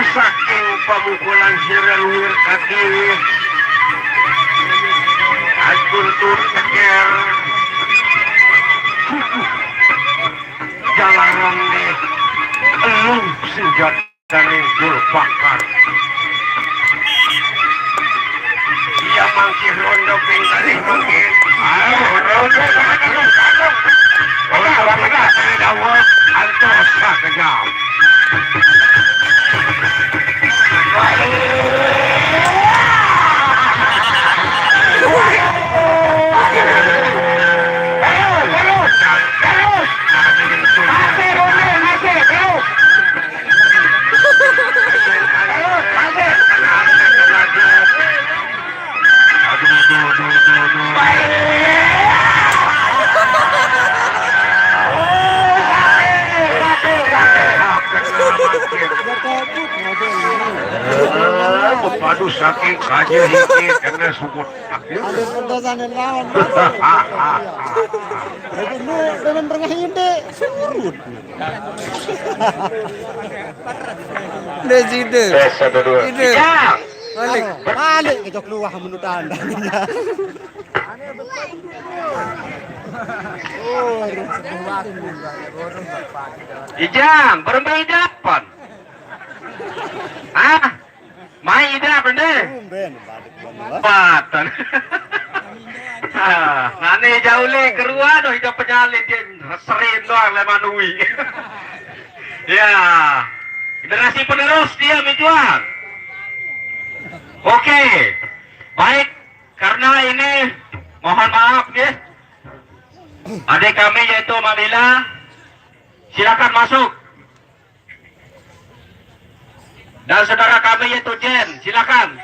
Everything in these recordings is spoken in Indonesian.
Saking pemukulan sirelwir kaki akultur teker jalanan nih elung senjata ninggul bakar ia mangkih rondo pingkari mungkin rondo dawet antosa kejam Aduh saking kaje hiki kena sukut ada pendosan yang lawan dengan tengah ide surut ide balik ke jok luah menurut anda Ijang bermain dapat main ida bende patan nane jauh le keruan oh hidup penyalin dia serin doang le manui ya generasi penerus dia menjual oke baik karena ini mohon maaf ya adik kami yaitu Mamila silakan masuk. Dan saudara kami yaitu Jen, silakan.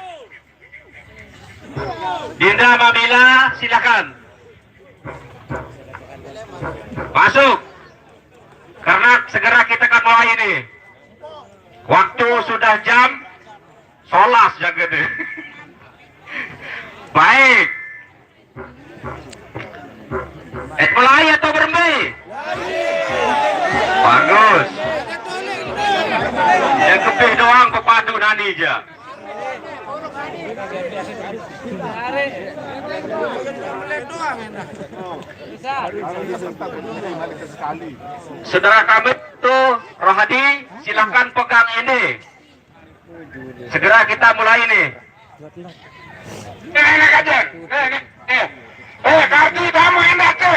Dinda Mamila, silakan. Masuk. Karena segera kita akan mulai ini. Waktu sudah jam solas jaga deh. Baik. Mulai atau bermain? Bagus. Yang kepih doang kepadu nani aja. Saudara kami itu Rohadi, silakan pegang ini. Segera kita mulai ini. Enak aja. Kartu kamu enak ke?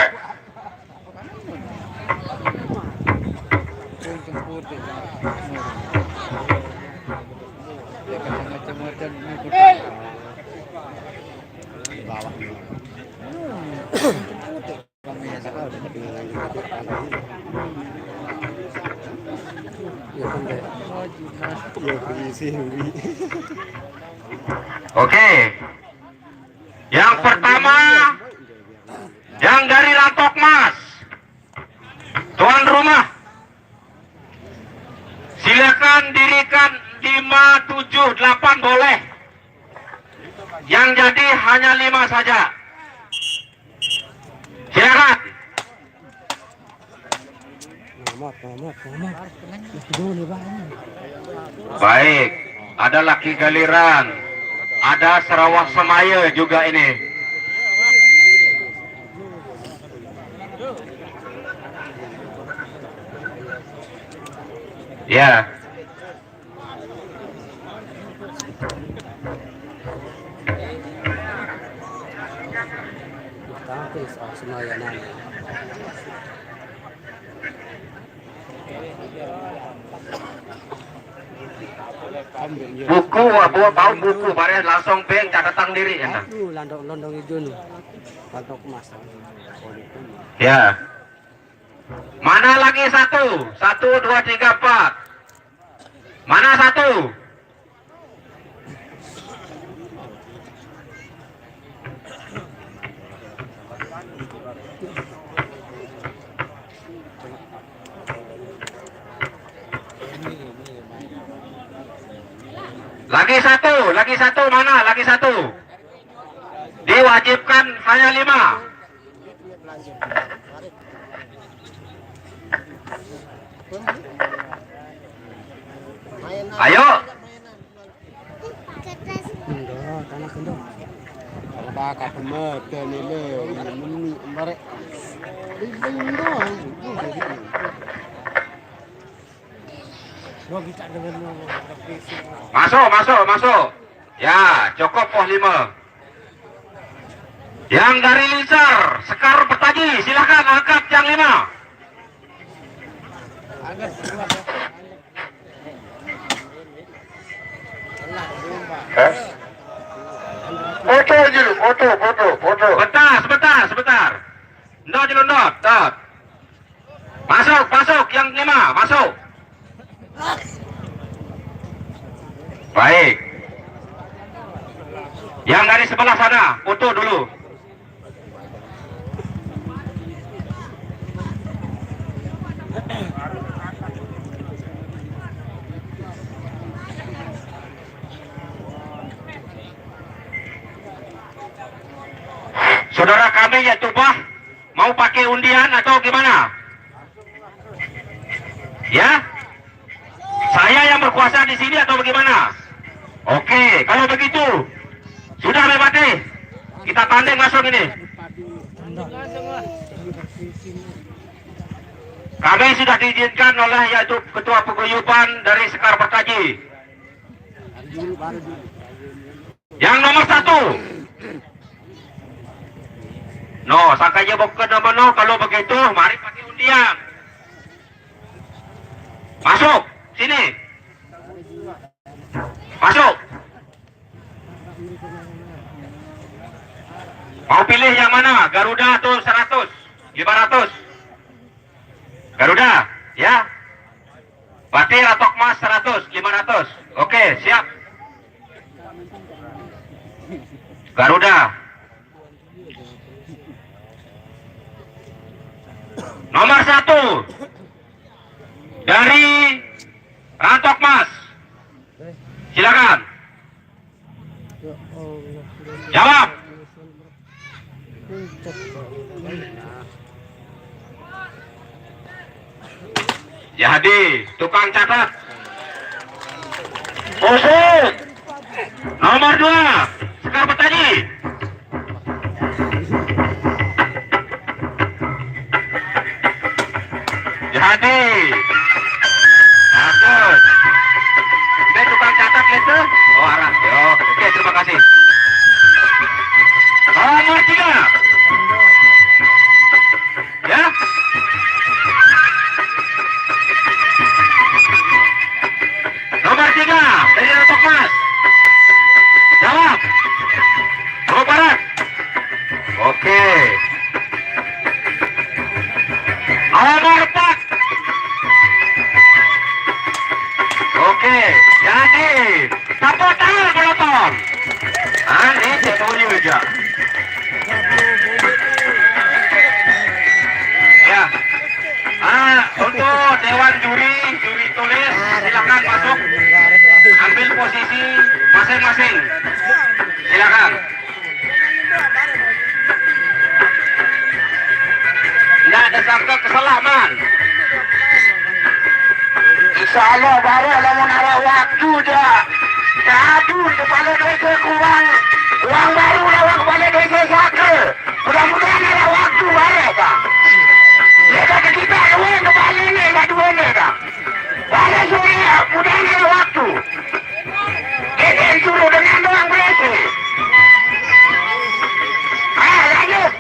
Oke. Yang pertama yang dari Lantok Mas. Tuan rumah. Silakan dirikan 5, 7, 8 boleh. Yang jadi hanya 5 saja. Silakan. Baik, ada Laki Galiran, ada Sarawak Semaya juga ini. Ya. Buku, bawa buku, baru langsung peng catatan diri ya. Aduh, londong hijau nih. Landok emas. Ya. Mana lagi satu? 1, 2, 3, 4. Mana satu? Lagi satu mana? Lagi satu. Diwajibkan hanya 5. Ayo. Tanah kendor. Kalau bakal pemeter nih le, ini merek. Ini doang. Masuk. Ya, cukup poh 5. Yang dari Linsar, Sekar Bertaji, silakan angkat yang 5. Foto dulu, foto. Sebentar. Ndot dulu, ndot. Masuk, yang 5, masuk. Baik. Yang dari sebelah sana, foto dulu. Saudara kami ya Tubah, mau pakai undian atau gimana? Ya? Saya yang berkuasa di sini atau bagaimana? Oke, kalau begitu sudah Bupati, kita tanding langsung ini. Kami sudah diizinkan oleh yaitu Ketua Paguyuban dari Sekar Bertaji. Yang nomor 1. No, sangkanya bukan nomor no. Kalau begitu, mari pakai undian. Masuk, sini. Masuk. Mau pilih yang mana? Garuda atau 100? 500? Garuda, ya. Batir atau emas 100, 500. Oke, siap. Garuda. Nomor 1 dari Rantok Mas, silakan jawab. Jadi tukang catat. Masuk. Nomor 2 Sekar Bertaji. Jadi bagus. Oke, tukang catat itu. Oh, arah. Oke, terima kasih. Nomor 3. Ya. Nomor 3 dari Rantok Mas. Jawab. Jawa Barat. Oke. Nomor 4. Oke, jadi tepuk tangan penonton. Ini cepunya juga. Ya. Untuk dewan juri tulis silakan masuk. Ambil posisi masing-masing. Silakan. Tidak ada sangka kesalahan. Insya Allah baru lamun ada waktu dah. Aduh, kepala desa kurang. Uang baru lewat kepala desa sake. Mudah-mudahan ada waktu baru Pak. Mereka kita dua kepala ini, ada dua ini Pak. Pada sore, mudah-mudahan ada waktu. Ini suruh dengan doang berisi. Lanjut.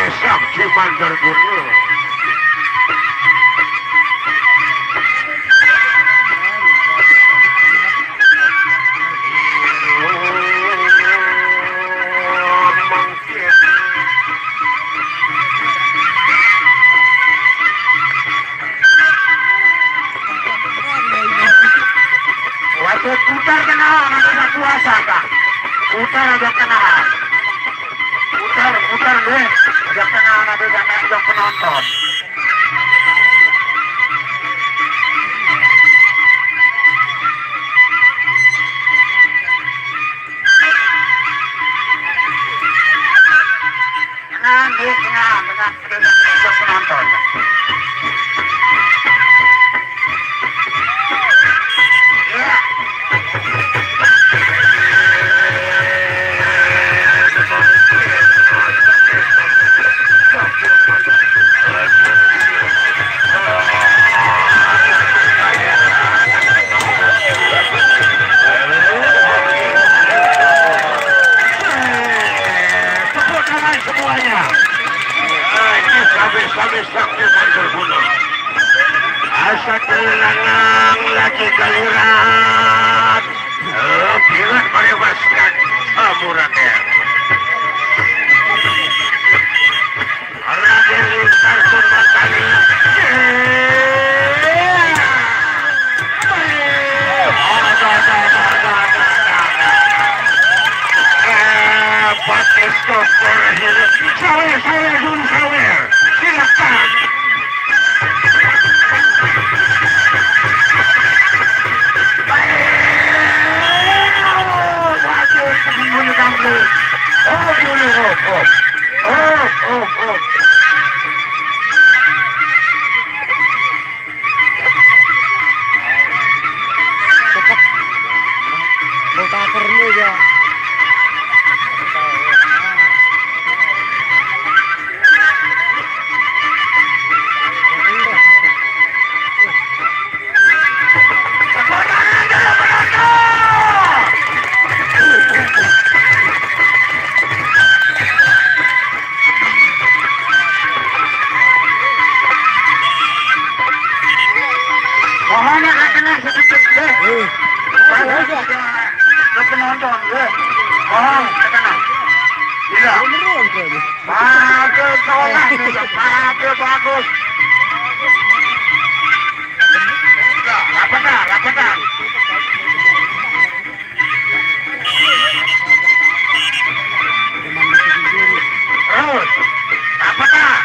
Sakti Mandarguna. Waktu putar kenal, ada kuasa kak. Putar ada kenal. Putar deh. Ada kenal, ada penonton. Tenang, dengan penonton. Ya. Tepuk tangan semuanya. Ini sampai Sakti Mandarguna. Asa kelangang lagi galiran. Pilat merewaskan amurannya. Raden Lintarsun Matani. Pakai skor sawer dulu sawer. Silakan. Mohon ya kena sedikit deh. Saya tidak penonton deh. Mohon kena. Tidak. Pakai tolak juga. Pakai bagus. Rapetan. Terus. Rapetan.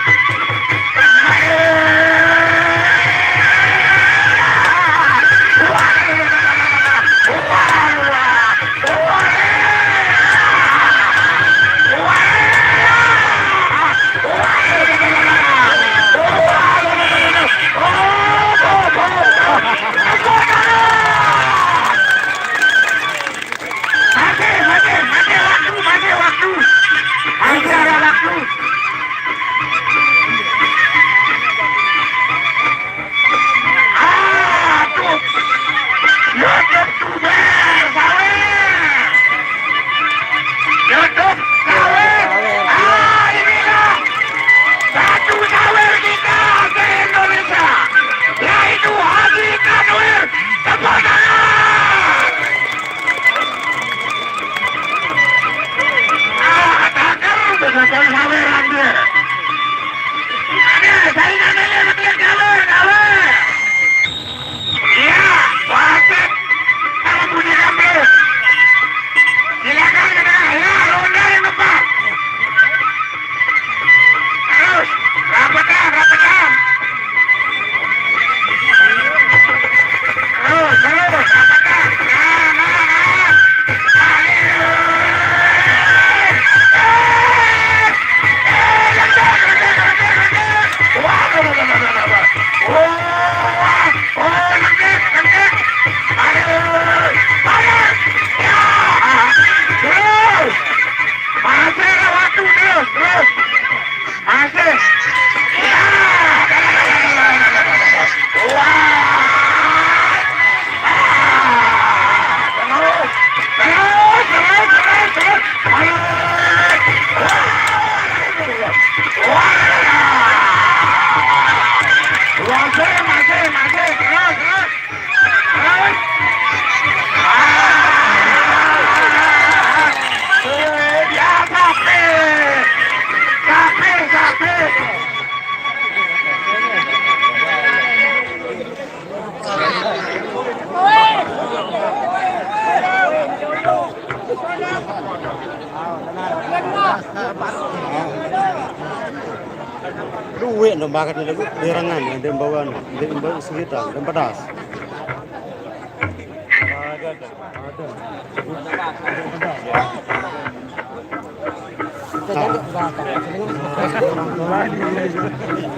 uwi dong bakatnya lagi derangan ada imbauan ada imbauan sekitar dan pedas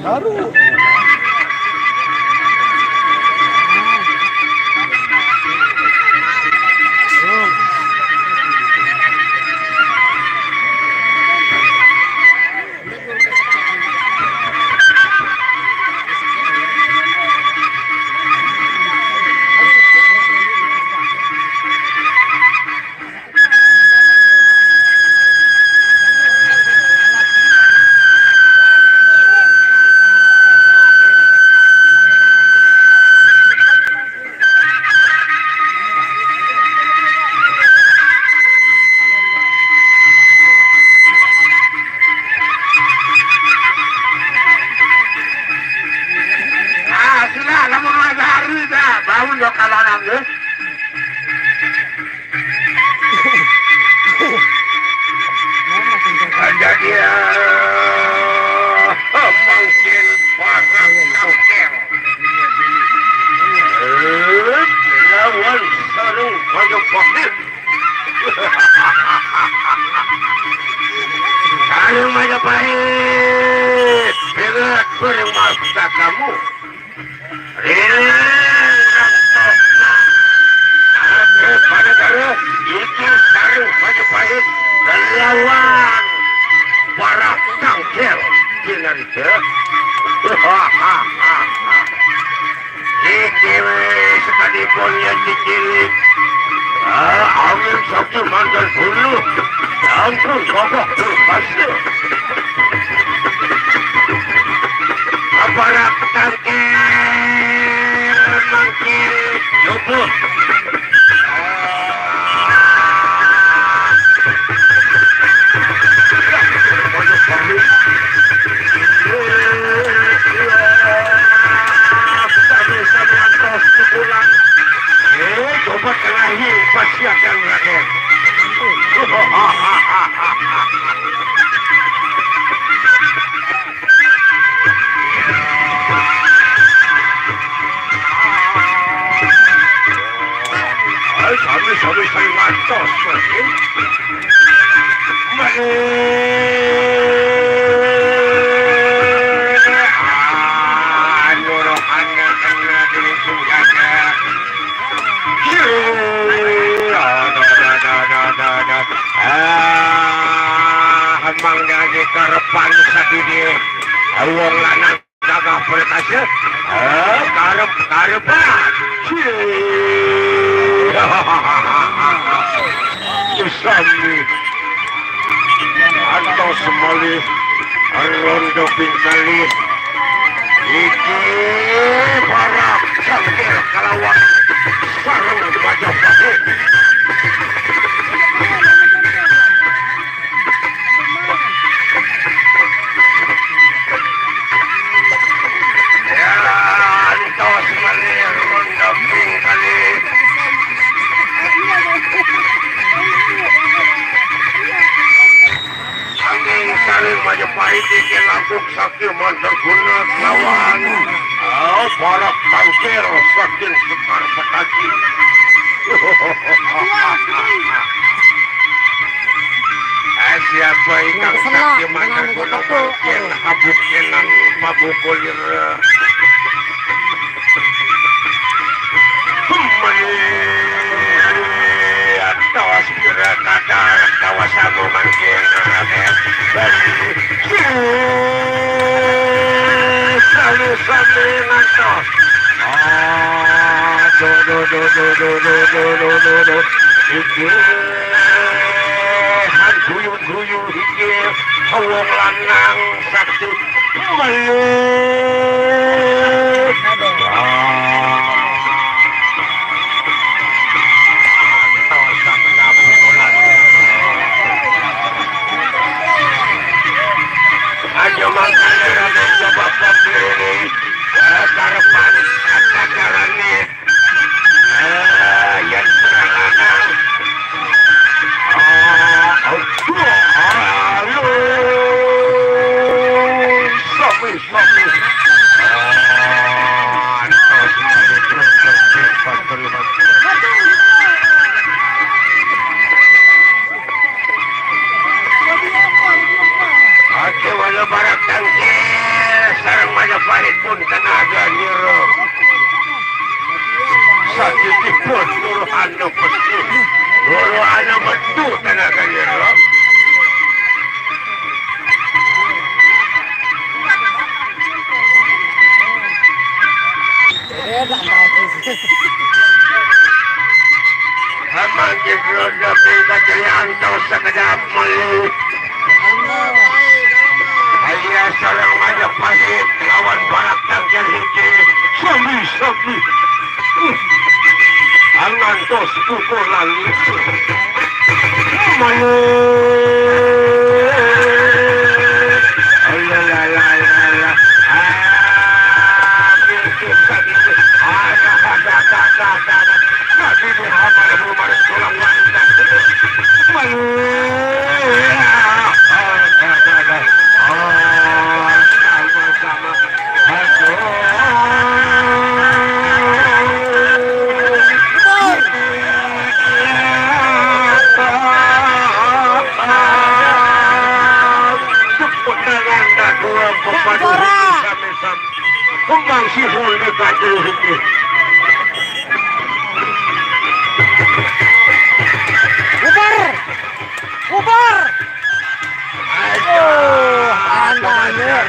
baru sila lamun hari dah bau yo kalanan geus. Ada dia mungkin parang kangkel. Lawan sarung koyo pokok. Kalau Majapahit, berat bermasa kamu. Pada cara itu sarung Majapahit lawan para kangkel dengan dia. Sekalipun yang dicilik, angin satu mantan dulu, ampun kokoh terpaksa. Para kangkel mangkil luput. Coba terakhir pasti akan Raden. Sampai mantos pasti. Hambang dari karepan sadini awang lanang gagah perkasa karepan Usami atau semali rondo pinsali iki para sangkir kalawan sarung Majapahit. Majapahit ini langsung sakit manterguna lawan para kangker saking sekar petaki. Siapa yang sakit manterguna mungkin habuknya nang mabukulir tawas kira kata kawasanmu mungkin selalu sambil ngantos iki hangguyun-guyun iki hawang lanang sakti melut aja makanya Raden coba pembeli karepan jalannya yang serangan halo sampai Ipun suruh anu bestu. Suruh anu bestu tenaga nyewa. Hamang jibroda pingkatri anto sekedap melut. Ayah sarang Majapahit lawan barak tangkir hiji. Sabi. Angan tos pukul lalu. Melut. Alalala. Tapi dihamar rumah sekolah wanita. Sama-sama. Kumbang sihul dekat dulu. Bubar. Aduh, andanya.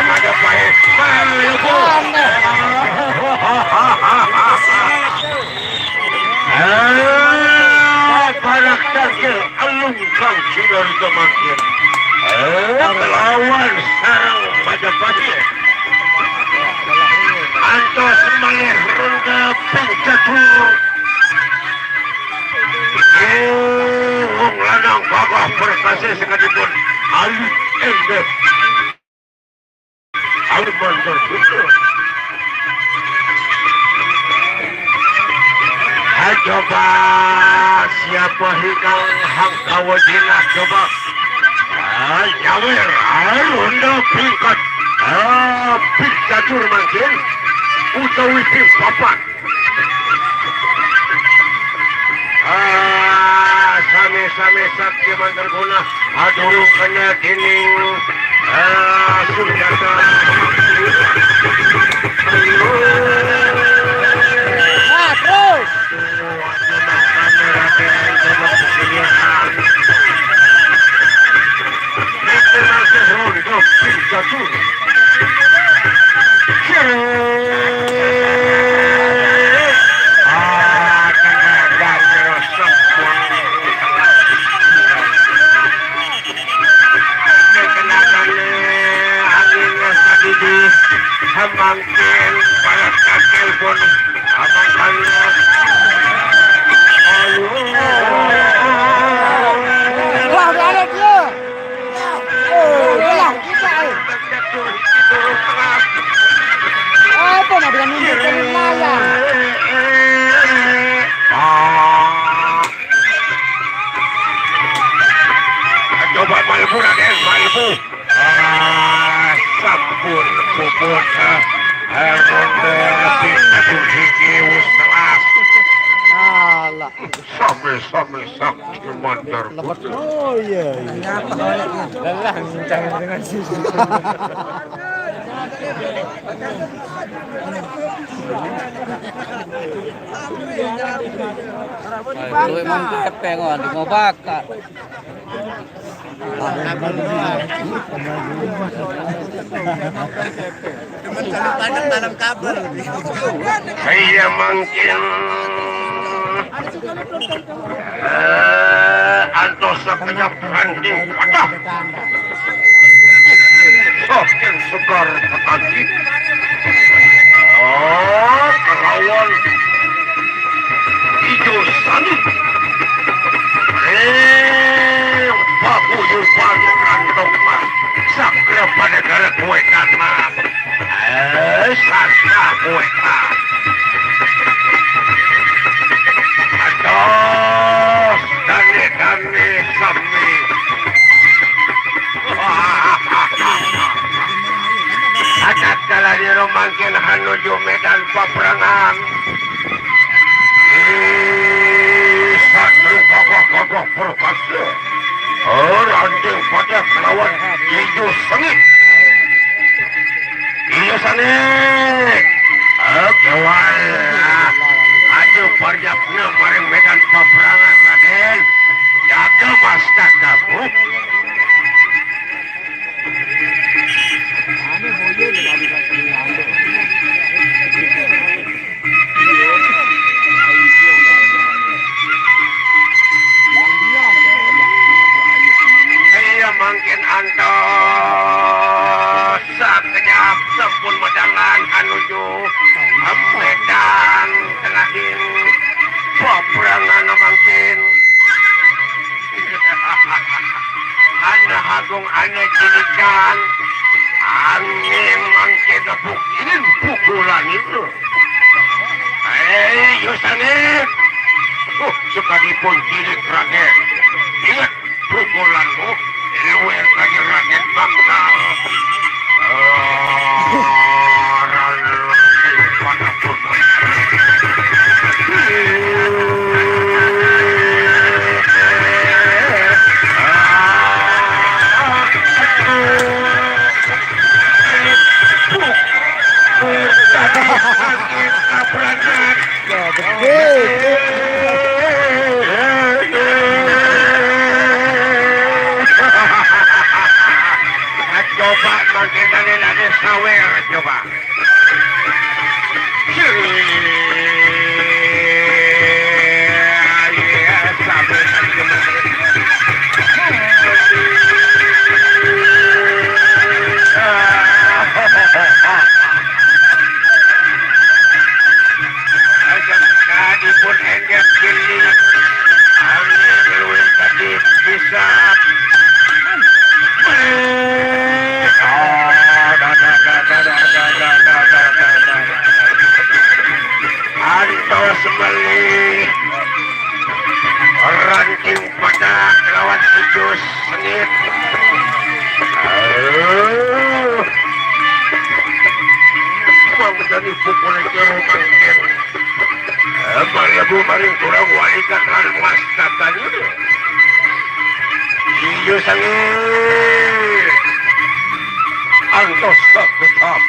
Majapahit. Barak tangkil alungkang sinar semakin. Melawan sarang Majapahit. Antos malih ronda pengcatur. Wong lanang gagah perkasa sekalipun alih endek. Arman terbuka. Coba siapa hikang hang kawadina coba. Nyawer ronda pingkat. Pingcatur mungkin. Utawi ping papan. Sami-sami sakti manterguna adurung kena kining sundata terus itu masih ronda pingcatur Hamangkin para kakil pun hamangkannya wah balik lu belah kita apa nak bilang nunjukkan malam coba malbu raden malbu sampun puput ronde pingcatur hiji ustelas alah sami-sami sakti mantar oh iya lelah bincang dengan sisi lu emang kepengon di ngobakar tanam kabel saya mungkin antos sepenyap ranting patah sokin sukar petagi kerawan hijau sani baku yupan kantong mas sakra pada gara kue kanan sastra kue kanan ados dane sami adat kala di romangkin hanuju medan peperangan satu kokoh perkasa ranting pada melawan hijau sengit hijau sengit kewan Yusani. Sekalipun cilik Raden. Ingat pukulanmu. Luwe lagi Raden bangsal. Pada pun. Coba makin dari sawer coba. Tadi pun enggak gini. Angin tadi bisa. Antos beli ranting pada lawan sejus sengit. Menjadi pukul jauh mungkin. Maria bu maring kurang walikan almas katanya. Iyo sengit. Antos tak tetap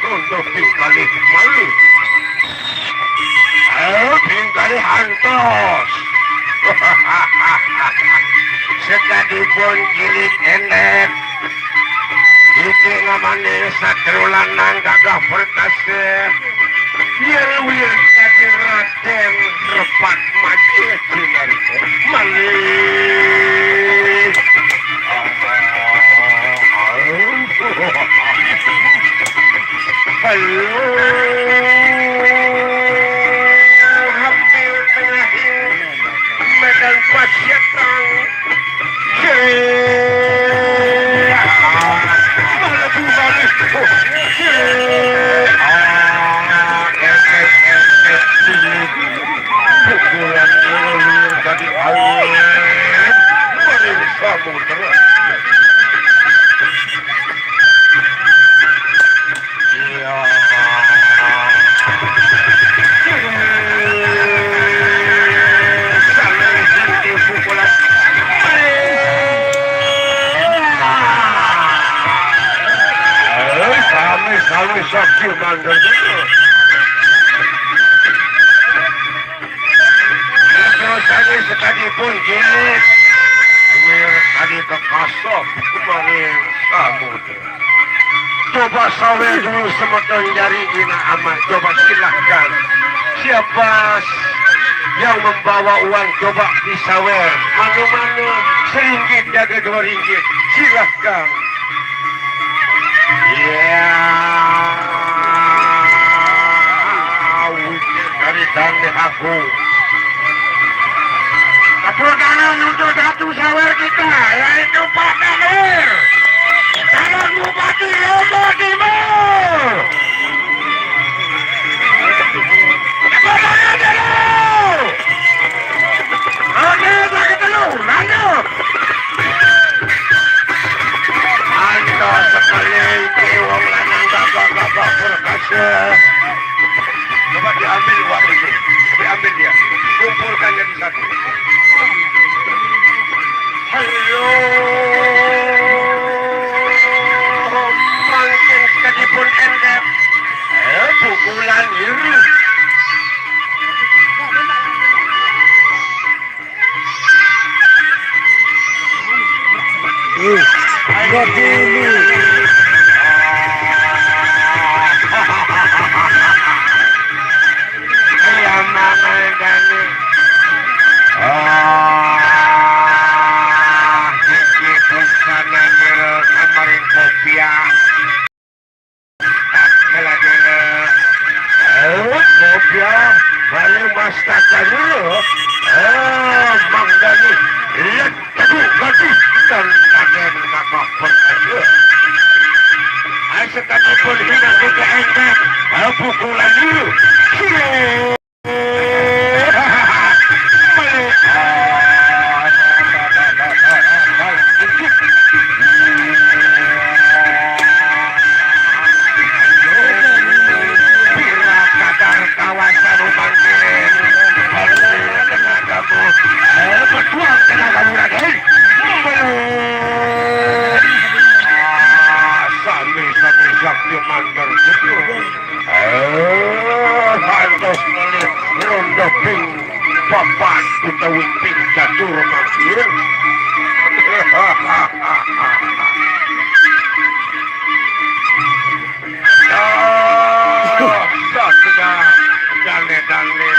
untuk tingkali malu. Tingkali antos. Sekadipun cilik endek. Iki ngamane satrulanang gagah perkasa. Yelwil kaki Raden repat majid sinar malih. Halo, hampir tengahing medan pasyatang. Pukulan leluhur dari air maring samudera. Kami saksi mandor itu. Tadi sekalipun jenis tadi kekasop kemarin samudera. Coba sawer dulu semeton jari ina aman. Coba silahkan siapa yang membawa uang coba disawer. Mana-mana seringgit jaga 2 ringgit. Silahkan. Ya, dari tanda aku. Kepulangan untuk satu sawer kita, yaitu Pak Danur. Calon Bupati Lombok Timur. Kepulangan dulu. Oke, bagi telur, lanjut. Anda sekali wong lanang gagah-gagah perkasa. Coba diambil uang itu, diambil dia, kumpulkan jadi satu. Halo, mungkin sekalipun endek, pukulan iri. Enggak dulu. Ya mama gani. Iki busana nyer kamarin kopia. Tak kala dulu. Kopia balik mas takkan dulu. Manggani. Lihat gati dan kaden nakah perkasa. Sekalipun hilang juga endek, lagi. Papan utawi pingcatur mangkir. Sakna dale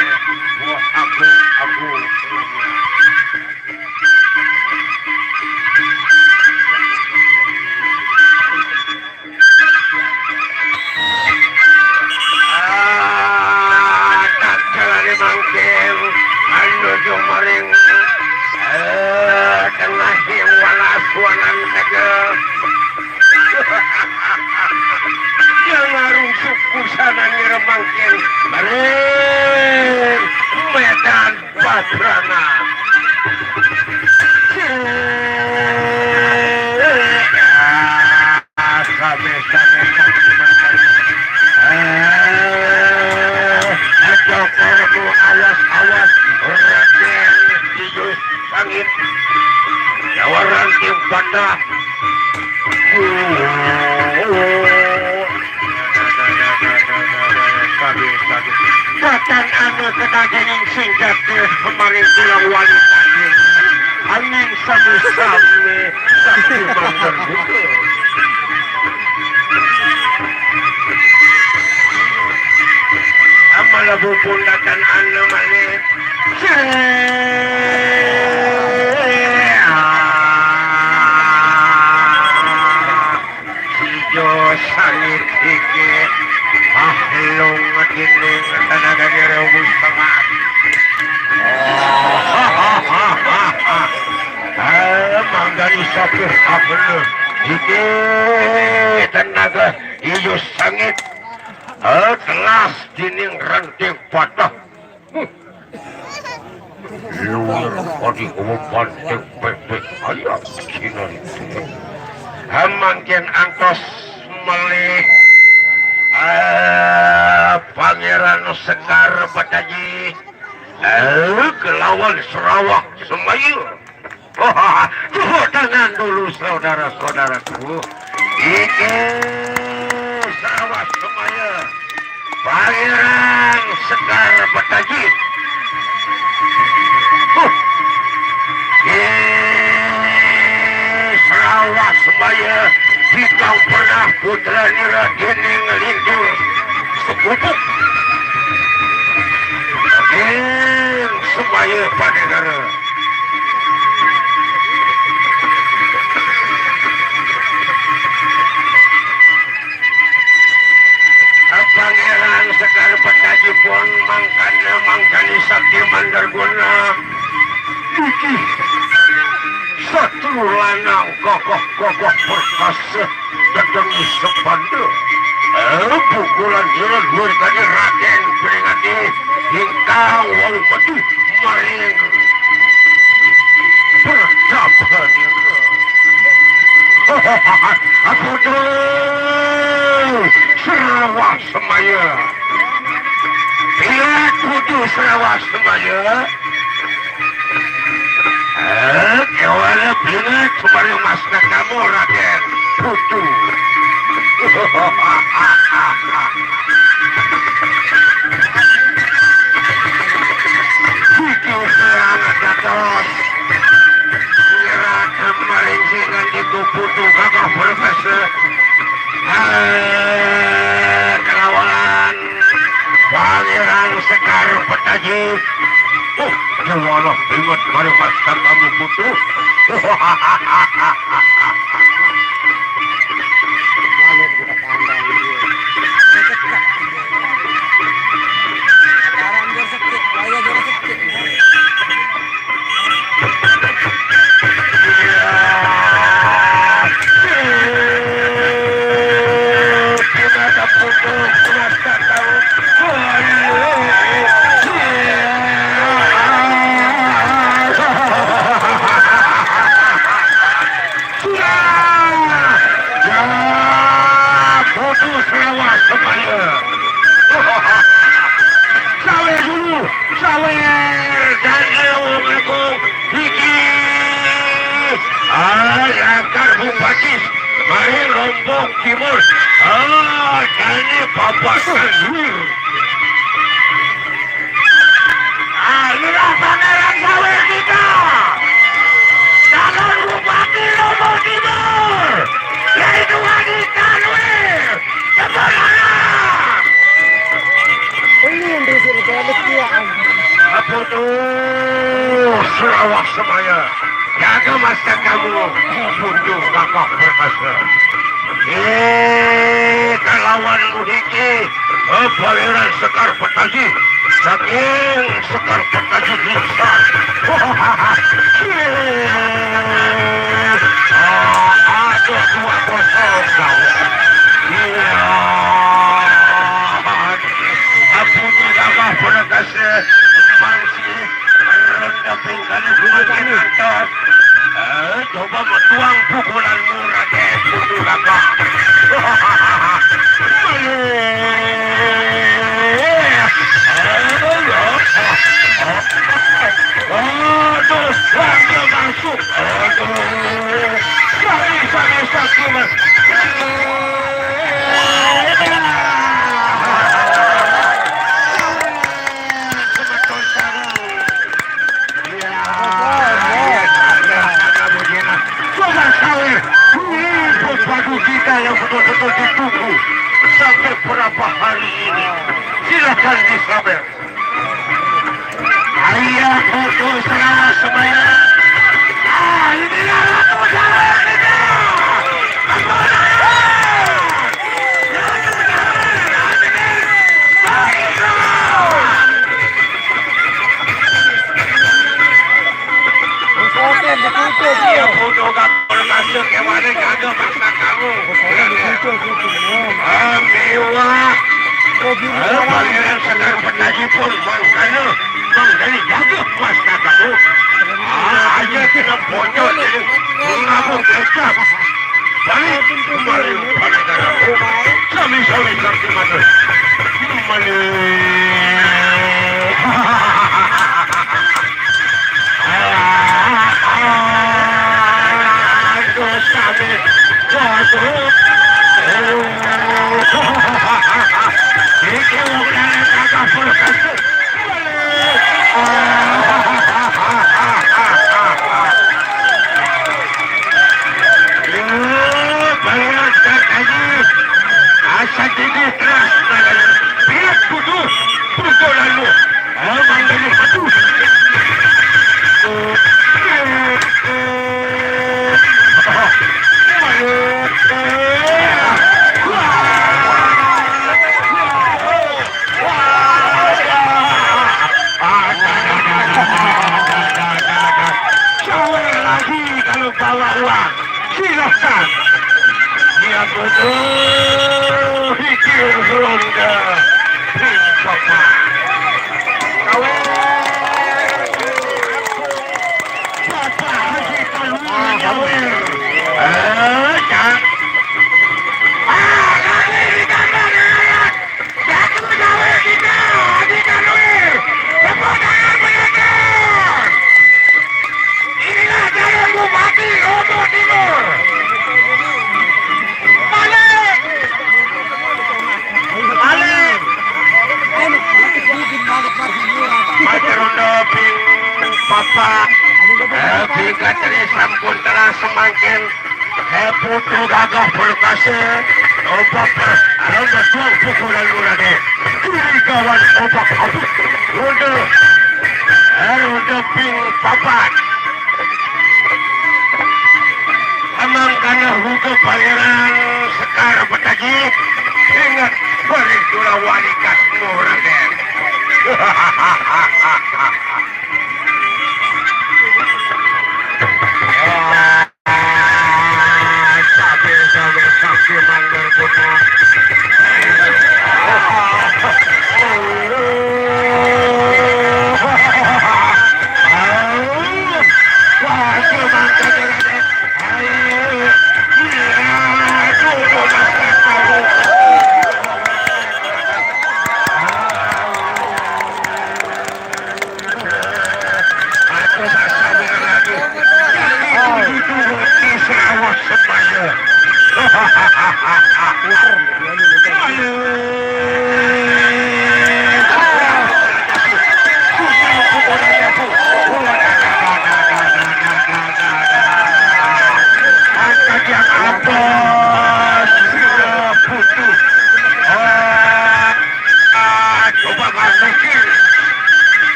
wah aku tak jalan mangkir anu jumaring tengah yang walas-walan saja. Jangan suku sana nyeremangkin bareng medan patrana. Jokormu awas-awas raden hijau langit jawaran tim pandah. Katan anu kedagening singkat kemarin tulang wanita angin sami-sami sakti mantar buku. Amalabu pundakan anu malik sangit iki ahlong gining tenaga direbus banget. Manggani sapir abel iki tenaga ijo sangit telas dining ranting patah. Luar odi umpan tepek ayam sinan itu. Mangkin angkos melih Pangeran Sekar Pataji kelawan Sarawak Semayur. Tepuk tangan dulu saudara-saudaraku. Ini Sarawak Semayur Pangeran Sekar Pataji. Sarawak Semayur kita pernah putra nira gening lindur sepupu geng Semayur Panegara. Pangeran Sekar Pataji pun mangkani sakti mandarguna iki satu lanang kokoh perkasa datangi sepanda pukulan jalan luar tadi raden peringati hingkang walau padu maring perdaban aku dulu Sarawak Semayur lihat kudu Sarawak Semayur kewala bingat kemarin masna kamu raden putu. Itu serangan datos kira kemarin singan itu putu kakak profesor kelawalan Pangeran Sekar Pataji. Walau ingat kemarin pasang kamu putus. Tidak ada putus, tidak tahu. main Lombok Timur. Jadi Bapak Tanwir. Inilah pangeran sawer kita. Calon Bupati Lombok Timur, yaitu Haji Tanwir. Sebenarnya. Ini yang disini balik dia. Apa tuh Sarawak semaya? Jaga masa kamu, punjuk kakak perkasa. Kelawan Luhiki, Pangeran Sekar Petaji, saking Sekar Petaji bisa. Aduh 2-0 kau. Aku tidak perkasa, masih rendah pinggan semakin antar. Coba tuang pukulanmu Raden Punjuk Kakak. Aduh, warga masuk. Aduh, sakit mas. Kita yang betul-betul ditunggu sampai berapa hari ini, silakan disabar. Ayah foto selamat semaya. Inilah Ratu Jawa kita. Dia foto kapal masuk yang mana jaga masa kamu. Mewah. Pangeran Sekar Petaji pun makanya dari jaga masa kamu. Aja kena bocor jadi mengabung kecap. Balik kembali pada negaramu. Sami-sami sakti mata. Bawa uang, silakan. Dia bodoh, hikir ronda, papa. Papa Haji Tanwir. Jangan. Lagi di gambar ayat. Jatuh Jawa kita, Haji Tanwir. Keponakan penonton. Inilah calon Bupati Lombok Timur. Balik. Macerondo ping papa. Jika dari sampun telah semakin putu gagah perkasa. Obat ronda tuang pukulan murade. Kiri kawan obat habis. Ronda ping papat. Emang karena hukum Pangeran Sekar Petaji, ingat beri dula walikat Raden. Sambil saksi manggar guna.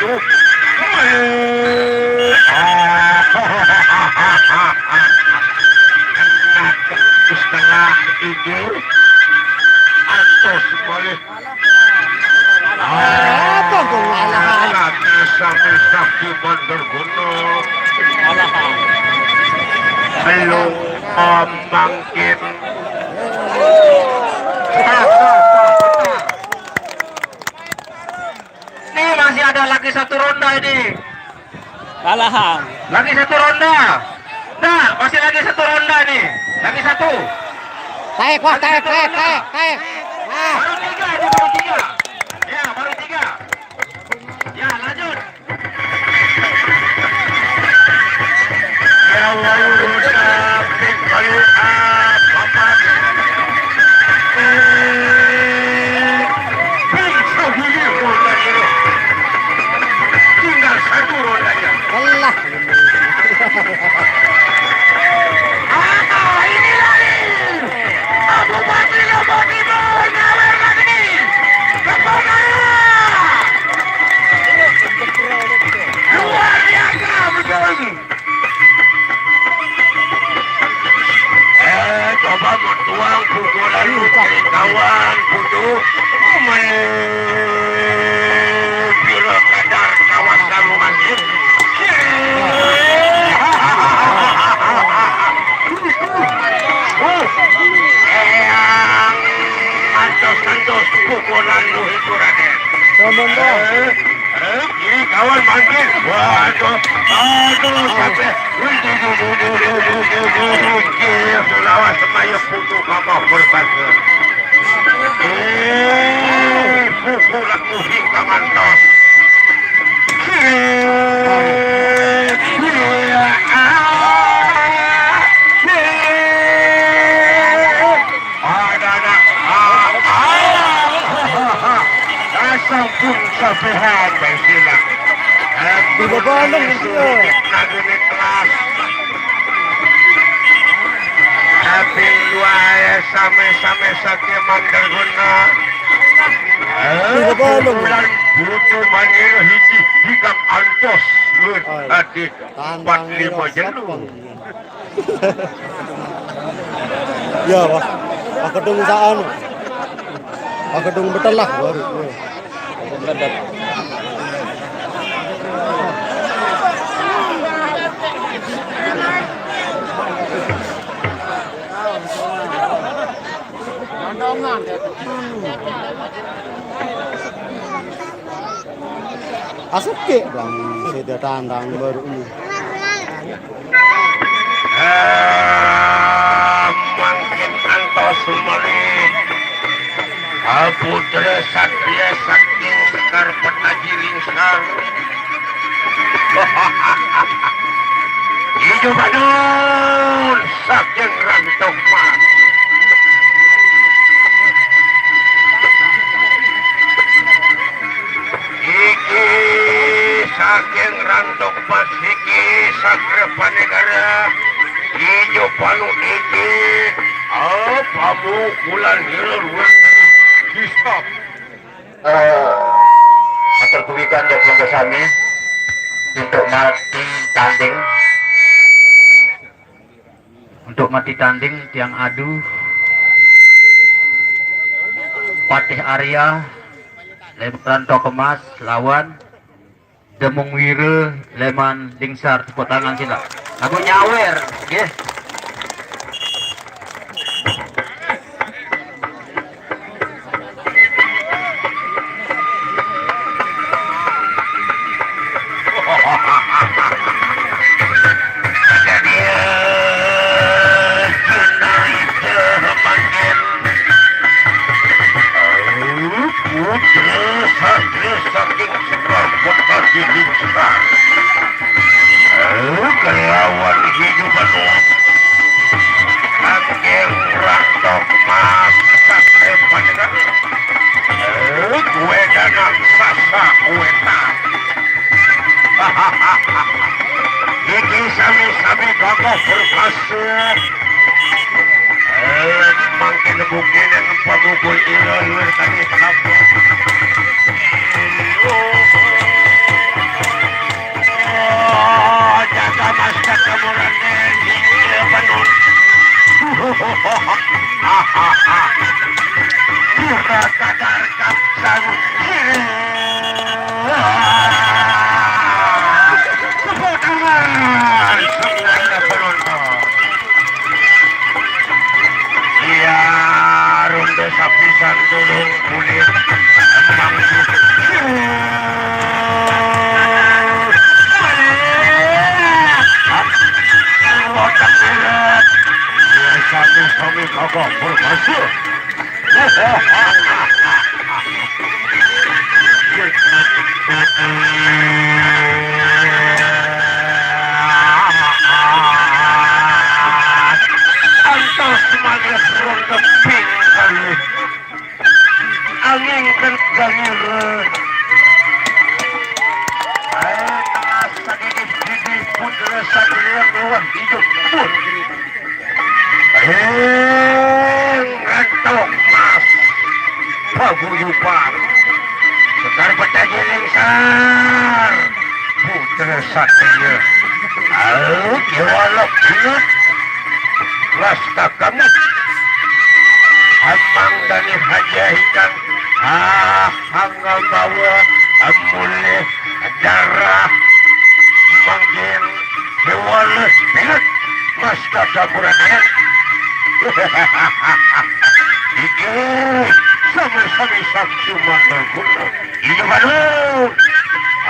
itu. Setengah itu antos boleh Apa kung alahan? lagi sakit bandar gunung belum bangkit. Nih masih ada lagi satu ronda ini. Kalahan. Lagi satu ronda. Nah, masih lagi satu ronda nih. Lagi satu. Taek, wah, taek. Ah. Baru tiga, ini baru tiga. Ya, baru tiga. Ya, lanjut. Ya, lalu sampai kali apa? Bisa gini ronda ini. Tinggal satu rondanya. Allah. Ini lagi. Abu Bakar nomor 5 nyawer lagi. Kepala. Luar biasa betul. Coba bertuang pukulan dari kawan putu. Bila kadar kawasan masjid. Antos pukulan lu itu Raden. Ini kawan bangkit. Waduh, sampai Sulawesi semaya putu kakak berbahasa. Pukulan kuhing kamantos. Sampun sampai habis sila. Tidak bolong itu. Lagi ni kelas. Tapi luaya sama-sama sakit mandal guna. Tidak bolong. Bulan butuh manggil hiji hingga antos. Hati 45 jenuh. Ya, wah. Aku tunggu saan. Aku tunggu betul lah baru. Asap ke bang, saya tandang baru ini. Makin antos semuanya. Putra Satria saking sekar penajiling sekar. Hidup adun saking rantok mas. Iki saking rantok mas iki sakre panegara. Hidup panu iki pamu bulan hirul. Stop. Atur tuwikan ya keluarga kami untuk mati tanding tiang adu Patih Arya Ranto Kemas lawan Demung Wire Leman Dingsar, tepuk tangan sila. Aku nyawer, nggih. Kelawan hidup Antos manis ronde pingkan angin kencang sedikit putra satria luar hidup pun ngantuk mas paguyuban sekar petagiling sar putra satria kiwalok ingat lasta kamu amang dari hajahikan hangga bawa mulih darah mungkin kiwalok ingat lasta kapuranen iki sama-sama saksi mandal kuno ini baru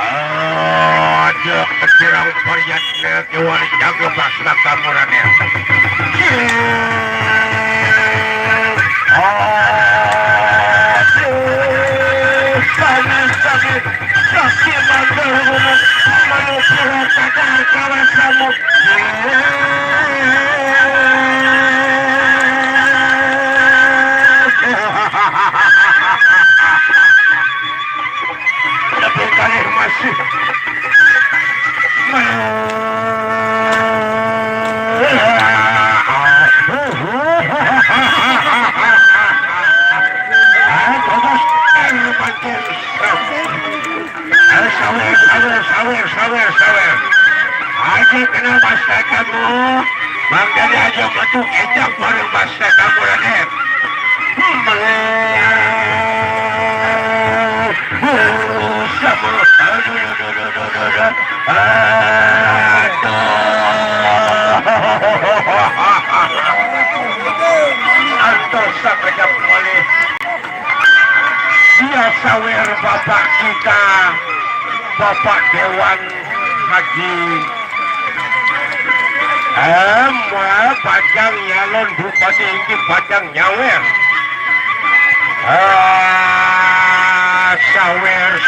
ada ketirang periatnya kiwalok jaga lasta kapuranen saksi mandal kuno manusia takar kawasanmu tapi kalian masih sawer aja kena masa kamu makanya aja betul kecap baru masa kamu Raden atau sampai kembali dia sawer bapak kita Bapak Dewan Haji Pajang Nyalon Bupati ini Pajang Nyawer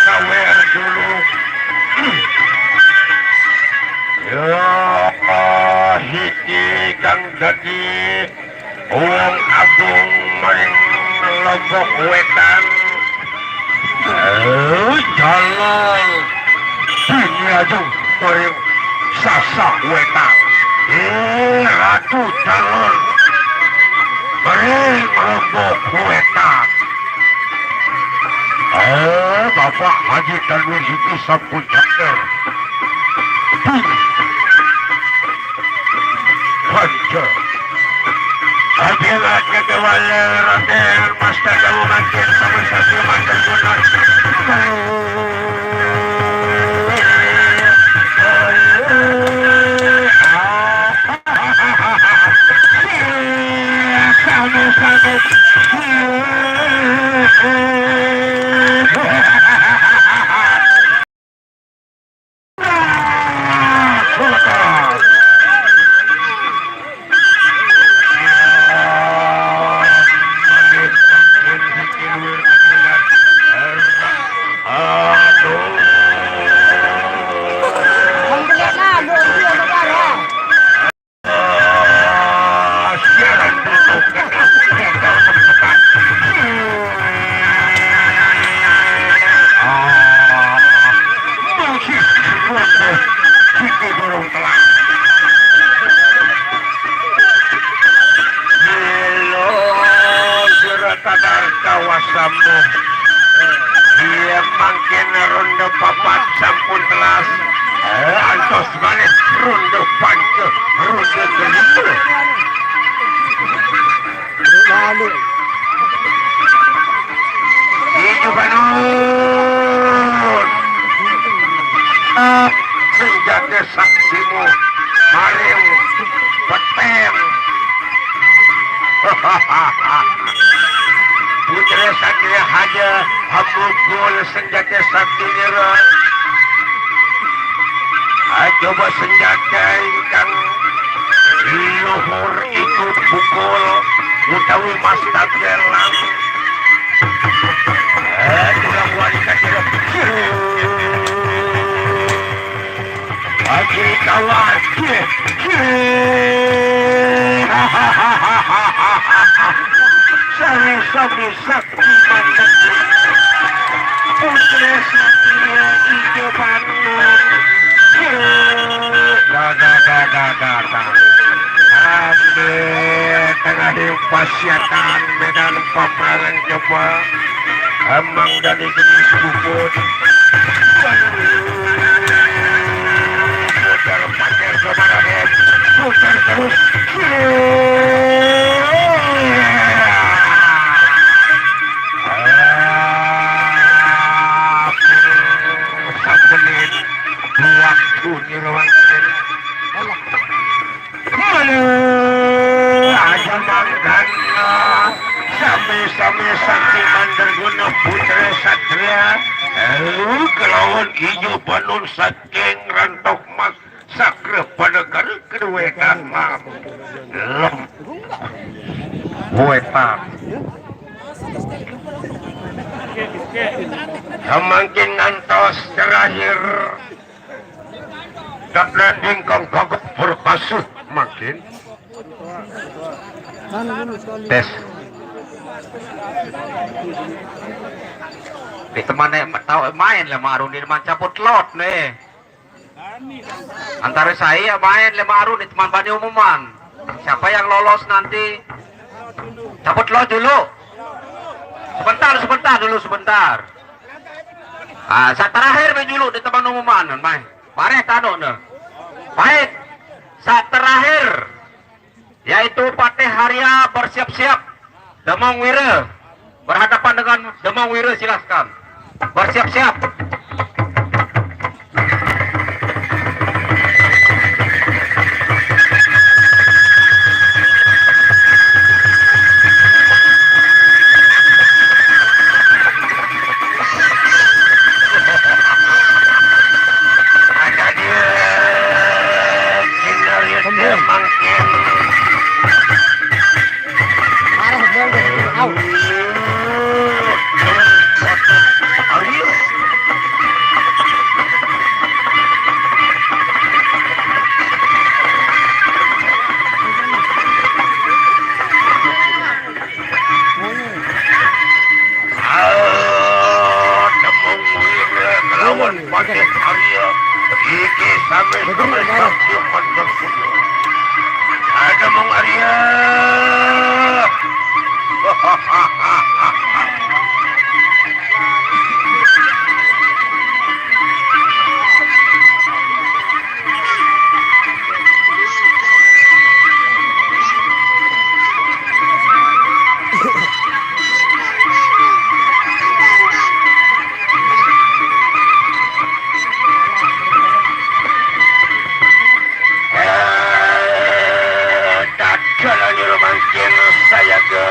sawer dulu hiti kang dadi uang agung maring Lombok Wetan jalan ini aja maring Sasak Wetan ratu jalan maring Lombok Wetan Bapak Haji Tanwir Hiti Sampun Jaker Panca Abilat kegawala Raden Masta Dawu Makin sama satu Makin Gunar dia makin ronde papat sampun telas antos balik ronde panca ronde kelima lalu itu banun senjata saksimu marim petem putra satria haja hamukul senjata sakti nira coba senjata ingkang luhur ikut pukul utawi mas tagelang kurang wanita tidak Sakti Mandiri Putra Satria Ijo Panon ambil tengah pasiatan medan peperangan coba emang dari jenis bubut putar pakai kemarin putar terus satelit waktu nyerwangkan aja manggana sami-sami Sakti Mandarguna Putra Satria kelawan hijau panun saking rantok mak sakre panegar kedua tanam lem wetan semakin ngantos terakhir dapat dingkong kagok berpasuh makin tes di temannya tahu main lah marun di teman cabut lot nih antara saya main lah marun di teman bani umuman siapa yang lolos nanti cabut lot dulu sebentar saat terakhir main dulu di teman umuman main bareh tano nih baik saat terakhir yaitu Patih Harya bersiap-siap Demang Wira berhadapan dengan Demang Wira, silahkan bersiap-siap. Ada dia mungkin Patih Harya iki sampai Sakti Mandarguna ada Mong Arya saya ke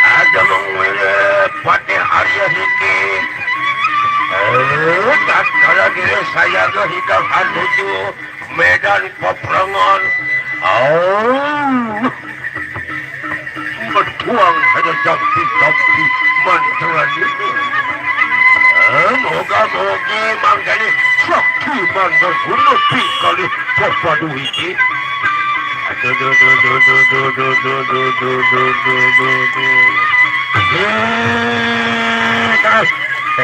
ada mengwile Patih Harya ini dan kalau diri saya ke hingga menuju medan peperangan bertuang pada jampi-jampi manteran ini moga-moga manggani Sakti Mandarguna kali popadu ini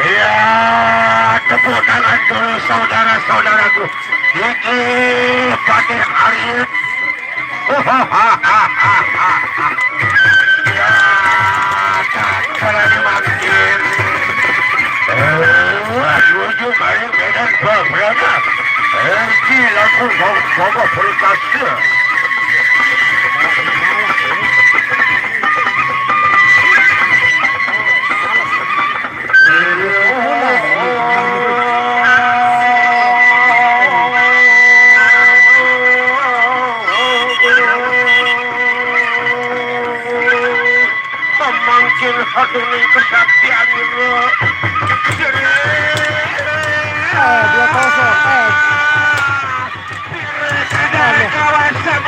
ya tepuk tangan dulu saudara-saudaraku ini Patih Harya ya tak makin menuju main medan peperangan langsung bawa perikasa mungkin hadunin kesaktian itu 2-0 kawasan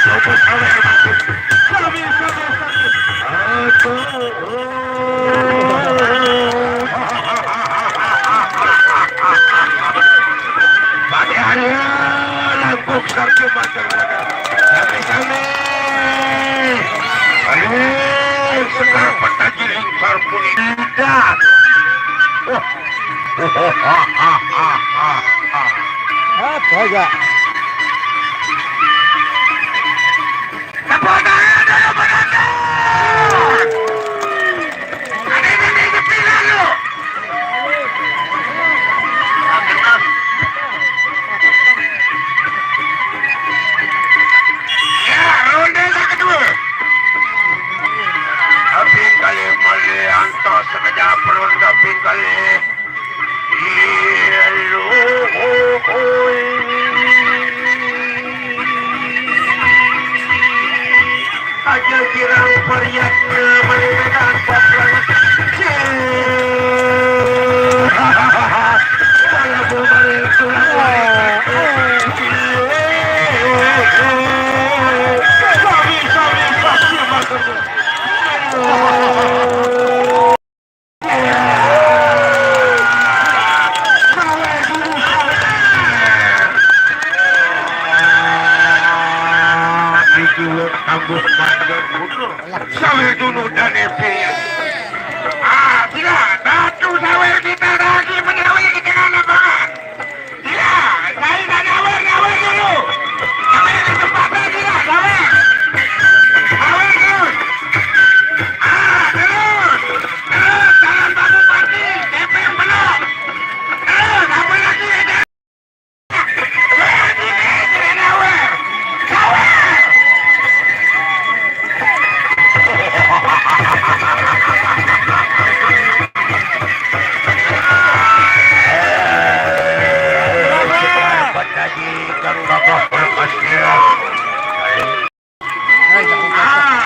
Coba sawer masuk. Sabi sakit. Pada hari langkuk sarki macam mana? Sami. Sekar petajiling sarpuni tidak. Apa ya? Aja kirang periaknya meninggalkan poplan. Saya balik tulang. Sabi maksudnya. Sawer dulu dan Evil. Tidak, batu sawer kita lagi menyawir di tengah lapangan. Tidak, saya tak sawer dulu. Sawer di tempatnya tidak, sawer. Sawer terus. Terus, jalan Pak Bupati, DP yang belum. Terus, apa lagi ada?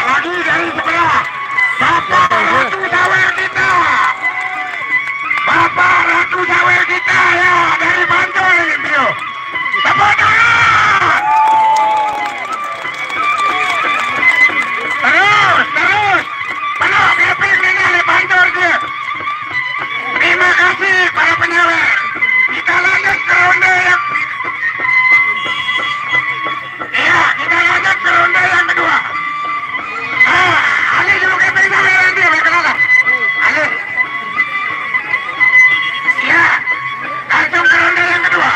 Lagi dari sebelah Bapak Ratu Sawer kita. Bapak Ratu Sawer kita ya dari Bantul ini beliau. Tepuk tangan. Terus. Penuh keping ini oleh Bantul dia. Terima kasih para penyawer. Kita lanjut ke ronde yang kedua. Ali dulu keping sawer nanti berkenalan. Ali. Ya, langsung ke ronde yang kedua.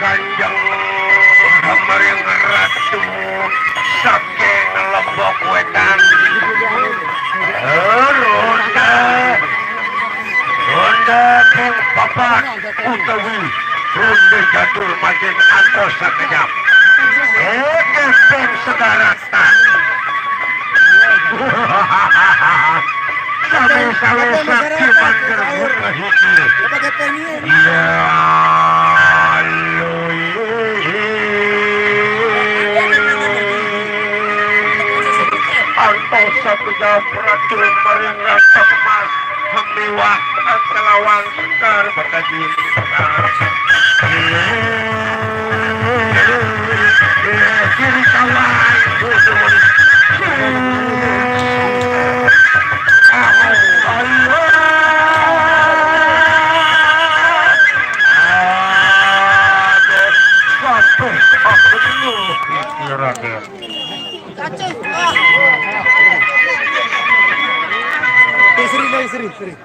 Kanjeng Hamring Ratu saking Lombok Wetan. Ronda ping papat utawi ronda jadul makin antos sakejap. Oke ping sedaratan. Sawe-sawe sakit panjer bunga hiji. Iya. Sampuratul Maringan Emas Hamiwah Askalawang Sekar Bakaji Kiri kawan Budun Seri, seri, seri.